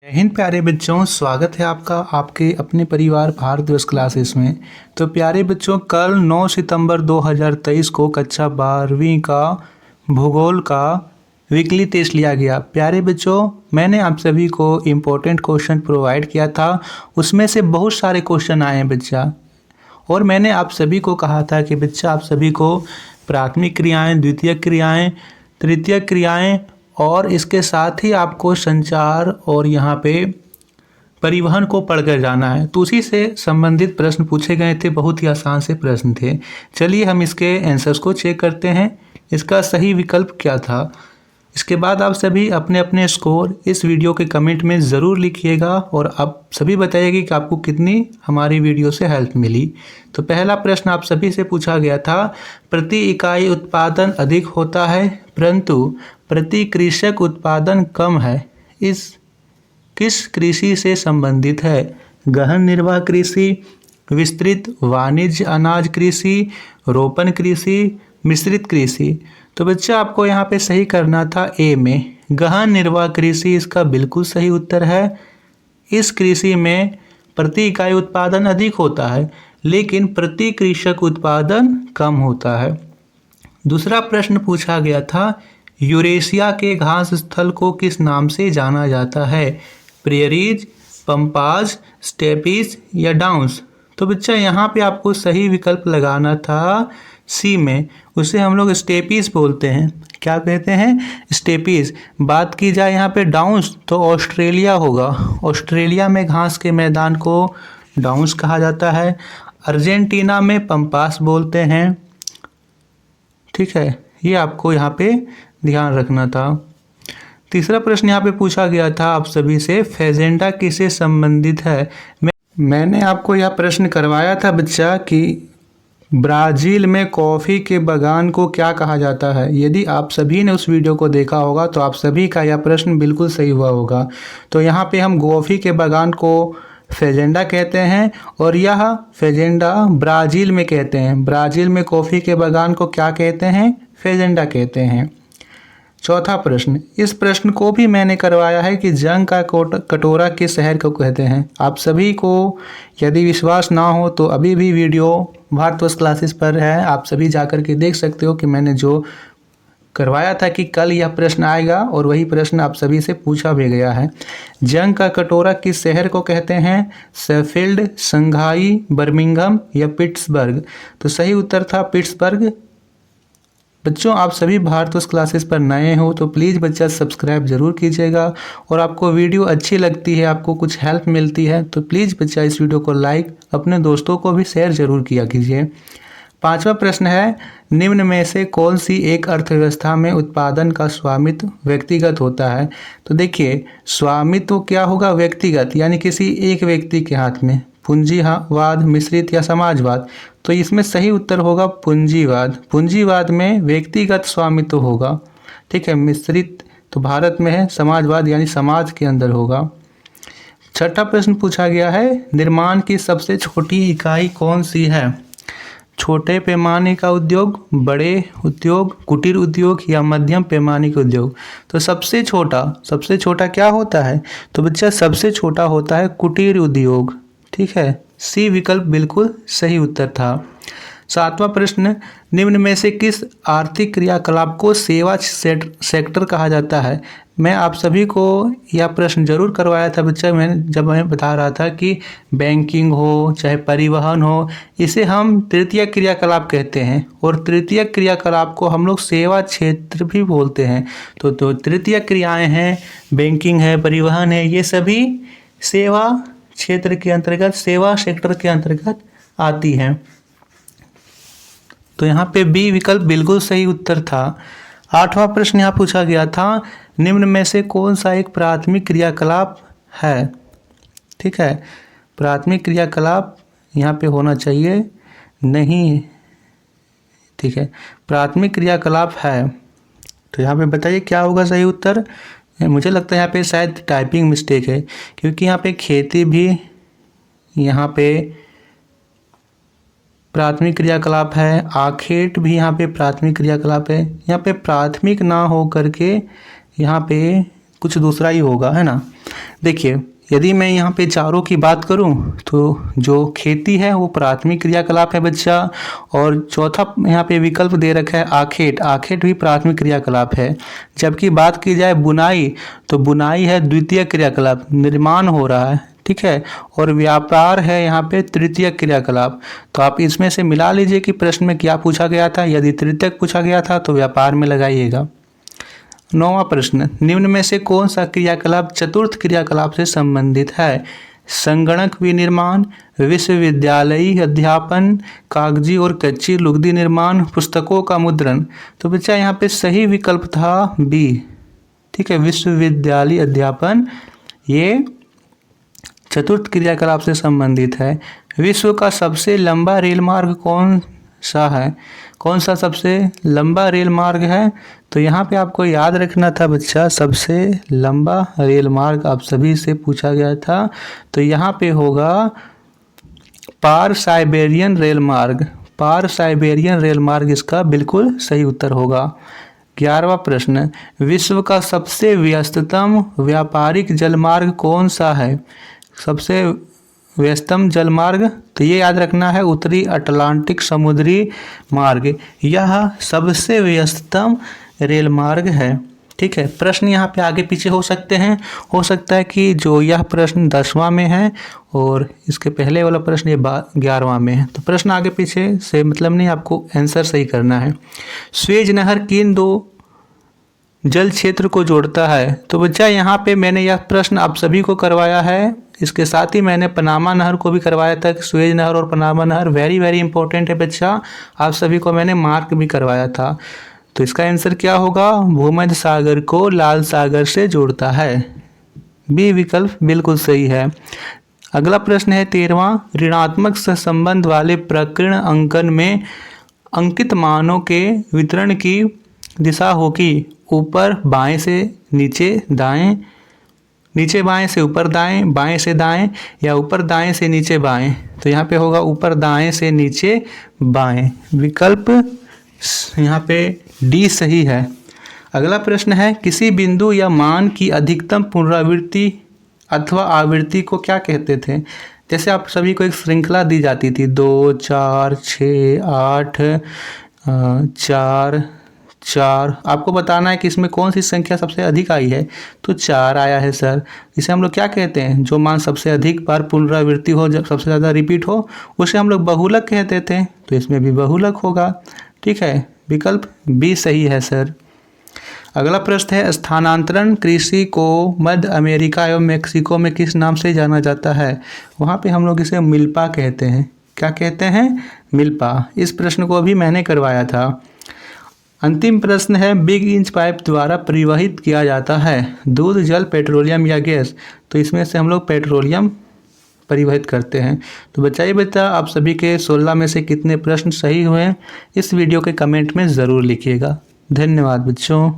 हिंद प्यारे बच्चों, स्वागत है आपका आपके अपने परिवार भारत दिवस क्लासेस में। तो प्यारे बच्चों, कल 9 सितंबर 2023 को कक्षा 12वीं का भूगोल का वीकली टेस्ट लिया गया। प्यारे बच्चों, मैंने आप सभी को इम्पोर्टेंट क्वेश्चन प्रोवाइड किया था। उसमें से बहुत सारे क्वेश्चन आए हैं बच्चा, और मैंने आप सभी को कहा था कि बच्चा आप सभी को प्राथमिक क्रियाएं, द्वितीयक क्रियाएं, तृतीयक क्रियाएं और इसके साथ ही आपको संचार और यहाँ पे परिवहन को पढ़कर जाना है। तो उसी से संबंधित प्रश्न पूछे गए थे, बहुत ही आसान से प्रश्न थे। चलिए हम इसके आंसर्स को चेक करते हैं, इसका सही विकल्प क्या था। इसके बाद आप सभी अपने अपने स्कोर इस वीडियो के कमेंट में ज़रूर लिखिएगा और आप सभी बताइएगा कि आपको कितनी हमारी वीडियो से हेल्प मिली। तो पहला प्रश्न आप सभी से पूछा गया था, प्रति इकाई उत्पादन अधिक होता है परंतु प्रति कृषक उत्पादन कम है, इस किस कृषि से संबंधित है? गहन निर्वाह कृषि, विस्तृत वाणिज्य अनाज कृषि, रोपण कृषि, मिश्रित कृषि। तो बच्चा आपको यहाँ पे सही करना था ए में, गहन निर्वाह कृषि इसका बिल्कुल सही उत्तर है। इस कृषि में प्रति इकाई उत्पादन अधिक होता है लेकिन प्रति कृषक उत्पादन कम होता है। दूसरा प्रश्न पूछा गया था, यूरेशिया के घास स्थल को किस नाम से जाना जाता है? प्रेरीज, पंपाज, स्टेपीज या डाउन्स। तो बच्चा यहाँ पे आपको सही विकल्प लगाना था सी में, उसे हम लोग स्टेपीज बोलते हैं। क्या कहते हैं? स्टेपीज। बात की जाए यहाँ पे डाउन्स तो ऑस्ट्रेलिया होगा। ऑस्ट्रेलिया में घास के मैदान को डाउन्स कहा जाता है। अर्जेंटीना में पंपास बोलते हैं। ठीक है, ये आपको यहाँ पे ध्यान रखना था। तीसरा प्रश्न यहाँ पे पूछा गया था आप सभी से, फेजेंडा किससे संबंधित है? मैंने आपको यह प्रश्न करवाया था बच्चा कि ब्राज़ील में कॉफ़ी के बागान को क्या कहा जाता है। यदि आप सभी ने उस वीडियो को देखा होगा तो आप सभी का यह प्रश्न बिल्कुल सही हुआ होगा। तो यहाँ पे हम कॉफ़ी के बागान को फेजेंडा कहते हैं और यह फेजेंडा ब्राज़ील में कहते हैं। ब्राज़ील में कॉफ़ी के बागान को क्या कहते हैं? फेजेंडा कहते हैं। चौथा प्रश्न, इस प्रश्न को भी मैंने करवाया है कि जंग का कटोरा किस शहर को कहते हैं। आप सभी को यदि विश्वास ना हो तो अभी भी वीडियो भारतवर्ष क्लासेस पर है, आप सभी जाकर के देख सकते हो कि मैंने जो करवाया था कि कल यह प्रश्न आएगा और वही प्रश्न आप सभी से पूछा भी गया है। जंग का कटोरा किस शहर को कहते हैं? शेफील्ड, शंघाई, बर्मिंघम या पिट्सबर्ग। तो सही उत्तर था पिट्सबर्ग। बच्चों, आप सभी भारतवर्ष क्लासेस पर नए हो तो प्लीज़ बच्चा सब्सक्राइब ज़रूर कीजिएगा, और आपको वीडियो अच्छी लगती है, आपको कुछ हेल्प मिलती है तो प्लीज़ बच्चा इस वीडियो को लाइक, अपने दोस्तों को भी शेयर ज़रूर किया कीजिए। पांचवा प्रश्न है, निम्न में से कौन सी एक अर्थव्यवस्था में उत्पादन का स्वामित्व व्यक्तिगत होता है? तो देखिए, स्वामित्व क्या होगा? व्यक्तिगत, यानी किसी एक व्यक्ति के हाथ में। पूंजीवाद, मिश्रित या समाजवाद। तो इसमें सही उत्तर होगा पूंजीवाद। पूंजीवाद में व्यक्तिगत स्वामित्व होगा। ठीक है, मिश्रित तो भारत में है, समाजवाद यानी समाज के अंदर होगा। छठा प्रश्न पूछा गया है, निर्माण की सबसे छोटी इकाई कौन सी है? छोटे पैमाने का उद्योग, बड़े उद्योग, कुटीर उद्योग या मध्यम पैमाने का उद्योग। तो सबसे छोटा क्या होता है? तो बच्चा सबसे छोटा होता है कुटीर उद्योग। ठीक है, सी विकल्प बिल्कुल सही उत्तर था। सातवां प्रश्न, निम्न में से किस आर्थिक क्रियाकलाप को सेवा सेक्टर कहा जाता है? मैं आप सभी को यह प्रश्न जरूर करवाया था बच्चा, मैं बता रहा था कि बैंकिंग हो चाहे परिवहन हो, इसे हम तृतीय क्रियाकलाप कहते हैं और तृतीय क्रियाकलाप को हम लोग सेवा क्षेत्र भी बोलते हैं। तो तृतीय क्रियाएं हैं, बैंकिंग है, परिवहन है, ये सभी सेवा क्षेत्र के अंतर्गत, सेवा सेक्टर के अंतर्गत आती हैं। तो यहाँ पे बी विकल्प बिल्कुल सही उत्तर था। आठवां प्रश्न यहाँ पूछा गया था, निम्न में से कौन सा एक प्राथमिक क्रियाकलाप है? ठीक है, प्राथमिक क्रियाकलाप यहाँ पे होना चाहिए नहीं। ठीक है, प्राथमिक क्रियाकलाप है। तो यहाँ पे बताइए क्या होगा सही उत्तर? मुझे लगता है यहाँ पे शायद टाइपिंग मिस्टेक है, क्योंकि यहाँ पे खेती भी यहाँ पे प्राथमिक क्रियाकलाप है, आखेट भी यहाँ पे प्राथमिक क्रियाकलाप है। यहाँ पे प्राथमिक ना हो करके यहाँ पे कुछ दूसरा ही होगा, है ना। देखिए, यदि मैं यहाँ पे चारों की बात करूँ तो जो खेती है वो प्राथमिक क्रियाकलाप है बच्चा, और चौथा यहाँ पे विकल्प दे रखा है आखेट, आखेट भी प्राथमिक क्रियाकलाप है। जबकि बात की जाए बुनाई, तो बुनाई है द्वितीय क्रियाकलाप, निर्माण हो रहा है, ठीक है। और व्यापार है यहाँ पे तृतीय क्रियाकलाप। तो आप इसमें से मिला लीजिए कि प्रश्न में क्या पूछा गया था। यदि तृतीयक पूछा गया था तो व्यापार में लगाइएगा। 9वां प्रश्न, निम्न में से कौन सा क्रियाकलाप चतुर्थ क्रियाकलाप से संबंधित है? संगणक विनिर्माण, विश्वविद्यालयी अध्यापन, कागजी और कच्ची लुगदी निर्माण, पुस्तकों का मुद्रण। तो बच्चा यहाँ पे सही विकल्प था बी, ठीक है, विश्वविद्यालयी अध्यापन, ये चतुर्थ क्रियाकलाप से संबंधित है। विश्व का सबसे लंबा रेल मार्ग कौन सा है? कौन सा सबसे लंबा रेल मार्ग है? तो यहाँ पे आपको याद रखना था बच्चा, सबसे लंबा रेल मार्ग आप सभी से पूछा गया था, तो यहाँ पे होगा पार साइबेरियन रेल मार्ग। पार साइबेरियन रेल मार्ग इसका बिल्कुल सही उत्तर होगा। 11वां प्रश्न, विश्व का सबसे व्यस्ततम व्यापारिक जलमार्ग कौन सा है? सबसे व्यस्तम जलमार्ग, तो ये याद रखना है उत्तरी अटलांटिक समुद्री मार्ग, यह सबसे व्यस्ततम रेल मार्ग है, ठीक है। प्रश्न यहाँ पे आगे पीछे हो सकते हैं, हो सकता है कि जो यह प्रश्न 10वां में है और इसके पहले वाला प्रश्न ये 11वां में है, तो प्रश्न आगे पीछे से मतलब नहीं, आपको आंसर सही करना है। स्वेज नहर किन दो जल क्षेत्र को जोड़ता है? तो बच्चा यहाँ पे मैंने यह प्रश्न आप सभी को करवाया है, इसके साथ ही मैंने पनामा नहर को भी करवाया था कि स्वेज नहर और पनामा नहर वेरी वेरी इंपॉर्टेंट है बच्चा, आप सभी को मैंने मार्क भी करवाया था। तो इसका आंसर क्या होगा? भूमध्य सागर को लाल सागर से जोड़ता है, बी विकल्प बिल्कुल सही है। अगला प्रश्न है 13वां, ऋणात्मक सहसंबंध वाले प्रकीर्ण अंकन में अंकित मानों के वितरण की दिशा होगी ऊपर बाएं से नीचे दाएं, नीचे बाएं से ऊपर दाएं, बाएं से दाएं, या ऊपर दाएं से नीचे बाएं? तो यहाँ पे होगा ऊपर दाएं से नीचे बाएं, विकल्प यहाँ पे डी सही है। अगला प्रश्न है, किसी बिंदु या मान की अधिकतम पुनरावृत्ति अथवा आवृत्ति को क्या कहते थे? जैसे आप सभी को एक श्रृंखला दी जाती थी 2, 4, 6, 8, 4, 4, आपको बताना है कि इसमें कौन सी संख्या सबसे अधिक आई है, तो 4 आया है सर। इसे हम लोग क्या कहते हैं? जो मान सबसे अधिक बार पुनरावृत्ति हो, जब सबसे ज़्यादा रिपीट हो, उसे हम लोग बहुलक कहते थे, तो इसमें भी बहुलक होगा, ठीक है, विकल्प बी सही है सर। अगला प्रश्न है, स्थानांतरण कृषि को मध्य अमेरिका एवं मेक्सिको में किस नाम से जाना जाता है? वहाँ पे हम लोग इसे मिल्पा कहते हैं। क्या कहते हैं? मिल्पा। इस प्रश्न को भी मैंने करवाया था। अंतिम प्रश्न है, बिग इंच पाइप द्वारा परिवहित किया जाता है दूध, जल, पेट्रोलियम या गैस? तो इसमें से हम लोग पेट्रोलियम परिवहित करते हैं। तो बताइए बच्चा, आप सभी के 16 में से कितने प्रश्न सही हुए? इस वीडियो के कमेंट में ज़रूर लिखिएगा। धन्यवाद बच्चों।